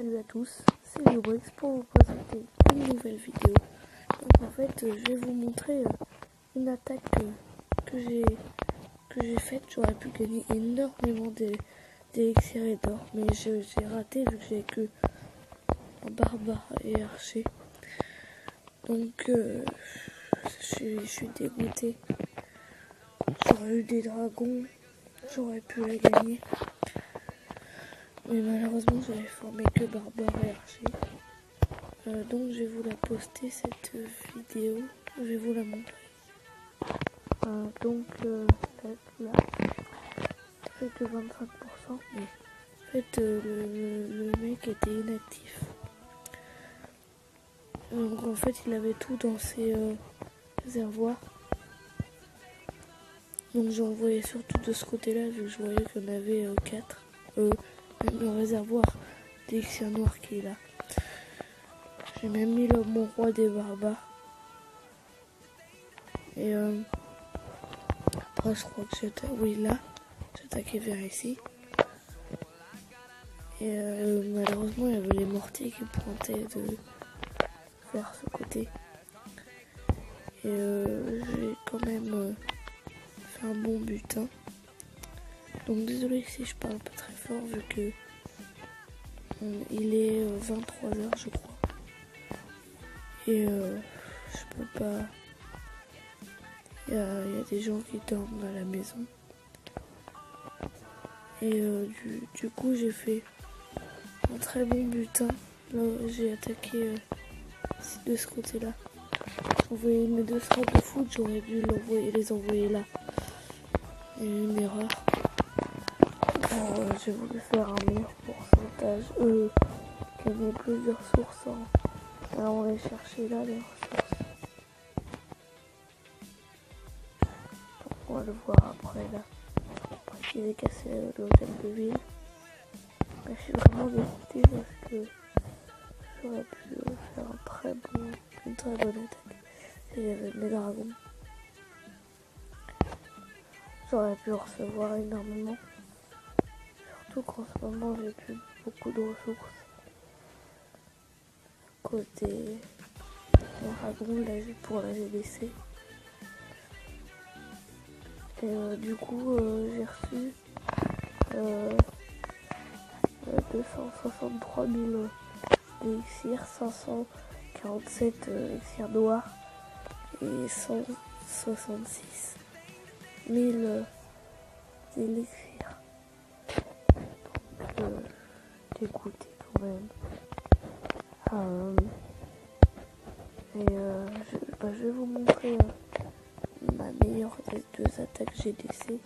Salut à tous, c'est Liobrix pour vous présenter une nouvelle vidéo. Donc en fait, je vais vous montrer une attaque que j'ai faite. J'aurais pu gagner énormément d'élixirs et d'or, mais j'ai raté vu que j'avais que un barbare et archer. Donc je suis dégoûté. J'aurais eu des dragons, j'aurais pu la gagner. Mais malheureusement, j'avais formé que barbare et archer. Donc je vais vous la poster cette vidéo. Je vais vous la montrer. Là, ça fait que 25%. Mais en fait, le mec était inactif. Donc en fait, il avait tout dans ses réservoirs. Donc j'ai envoyé surtout de ce côté-là, vu que je voyais qu'il y en avait 4. Même le réservoir d'élixir noir qui est là. J'ai même mis mon roi des barbares. Et après je crois que j'ai attaqué vers ici. Et malheureusement il y avait les mortiers qui pointaient vers ce côté. Et j'ai quand même fait un bon butin. Donc désolé si je parle pas très fort vu que il est 23h je crois. Et je peux pas. Il y a des gens qui dorment à la maison. Et du coup j'ai fait un très bon butin. Là j'ai attaqué de ce côté là. J'ai envoyé mes 2 strates de foot, j'aurais dû les envoyer là. Il y a eu une erreur. J'ai voulu faire un meilleur pourcentage. Gagner plus de ressources en allant les chercher là, les ressources. On va le voir après là. Après qu'il ait cassé l'hôtel de ville. Mais je suis vraiment dégoûté parce que j'aurais pu faire une très bonne attaque. Si j'avais mes dragons. J'aurais pu recevoir énormément. Surtout qu'en ce moment j'ai plus beaucoup de ressources. À cause des dragons pour la GDC. Et du coup j'ai reçu 263 000 élixirs, 547 élixirs noirs et 166 000 élixirs. Donc dégoûté quand même. Je vais vous montrer ma meilleure des 2 attaques GDC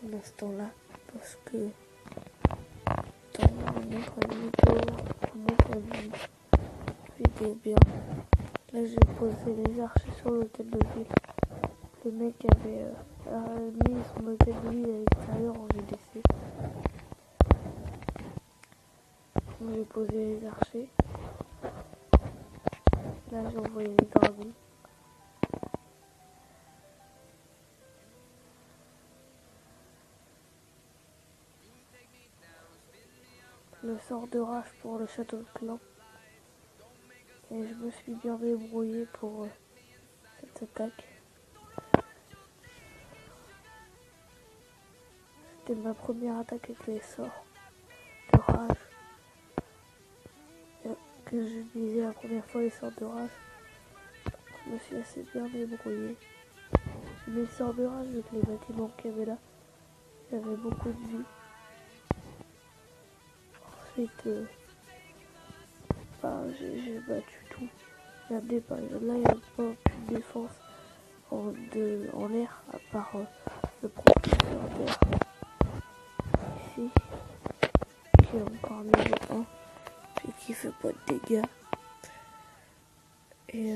dans ce temps-là, parce que dans mon autre vidéo bien, là j'ai posé les archers sur l'hôtel de ville. Le mec avait mis son hôtel de ville à l'extérieur en GDC. Donc j'ai posé les archers. Là j'ai envoyé les dragons. Le sort de rage pour le château de clan. Et je me suis bien débrouillé pour cette attaque. C'était ma première attaque avec les sorts de rage. Que j'utilisais la première fois les sorts de rage. Je me suis assez bien débrouillé. Mes sorts de rage avec les bâtiments qu'il y avait là. J'avais beaucoup de vie. Ensuite, j'ai battu tout. Regardez par exemple, là il n'y a pas plus de défense en l'air à part le propulseur d'air. Ici, qui est encore niveau 1, puis qui fait pas de dégâts. Et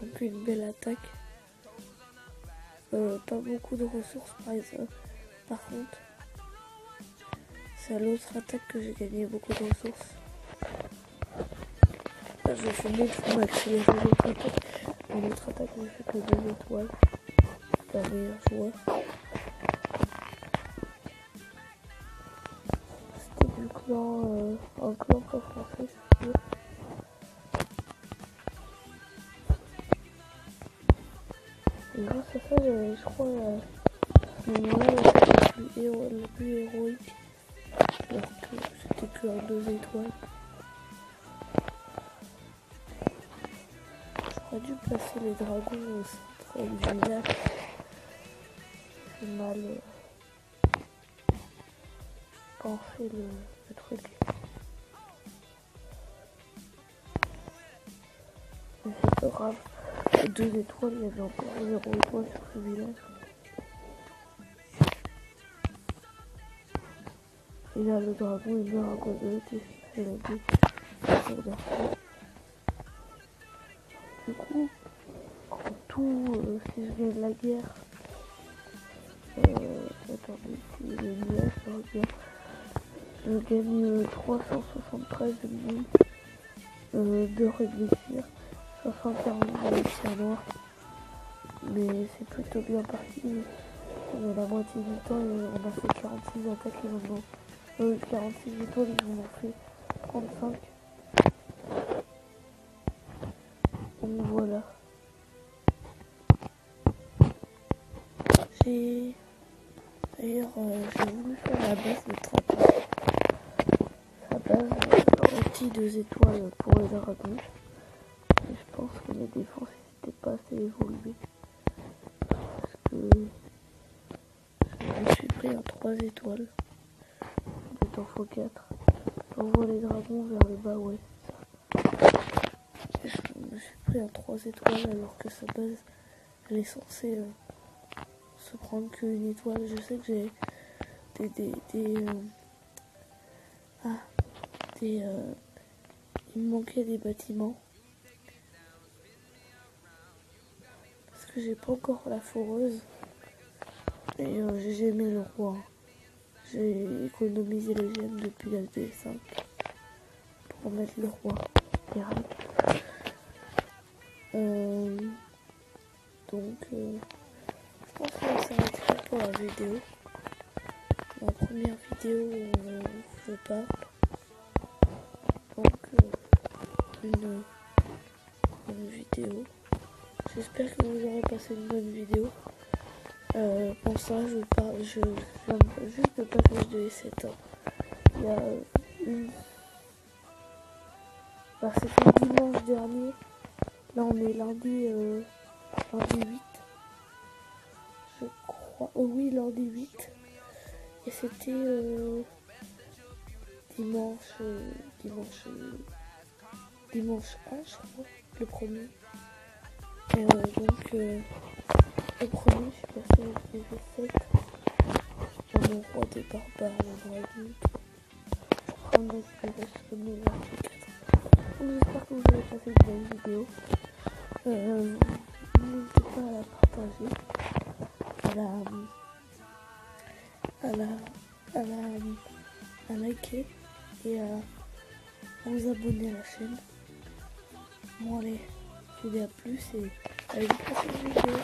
donc une belle attaque. Pas beaucoup de ressources par contre. C'est à l'autre attaque que j'ai gagné beaucoup de ressources. Là je vais filmer pour m'accélérer l'autre attaque. Dans l'autre attaque j'ai fait que 2 étoiles. C'est un meilleur joueur. un clan pas français, si tu veux. Et grâce à ça, je crois, à ce moment-là, le plus héroïque, alors que c'était que un 2 étoiles. J'aurais dû placer les dragons au centre du village. J'ai mal pensé le truc. Mais c'est pas grave. 2 étoiles, il y avait encore 0 étoile sur ce village. Et là, le dragon, il meurt à cause de l'autisme. C'est la vie. Du coup, en tout, si je gagne la guerre, attendez, si les nuages, je regarde, je gagne 373 de réussir, 540 de réussir noir. Mais c'est plutôt bien parti. On a la moitié du temps et on a fait 46 attaques et maintenant 46 étoiles, ils en ont fait 35. Donc voilà. D'ailleurs, j'ai voulu faire la base de 30 ans. La base anti 2 étoiles pour les dragons. Et je pense que les défenses n'étaient pas assez évoluées. Parce que je me suis pris en 3 étoiles. De temps x4. J'envoie les dragons vers le bas, ouais. Je me suis pris en 3 étoiles alors que sa base elle est censée se prendre qu'une étoile. Je sais que j'ai il me manquait des bâtiments parce que j'ai pas encore la foreuse et j'ai jamais le roi. J'ai économisé les gemmes depuis la D5 pour mettre le roi direct. Donc je pense qu'on s'arrêtera pour la vidéo. Ma première vidéo où je parle. Donc une vidéo. J'espère que vous aurez passé une bonne vidéo. Pour ça, je viens juste de passage de 7 ans. Il y a c'était dimanche dernier. Là, on est lundi 8. Je crois. Oui, lundi 8. Et c'était dimanche 1, je crois, le premier. Et donc, le premier, je suis passé avec les V7. Dans mon roi des barbares, le dragon. Je crois que je vais comme les 24. Donc, j'espère que vous avez passé une bonne vidéo. N'hésitez pas à la partager, à liker et à vous abonner à la chaîne. Bon allez, je vous dis à plus et à une prochaine vidéo.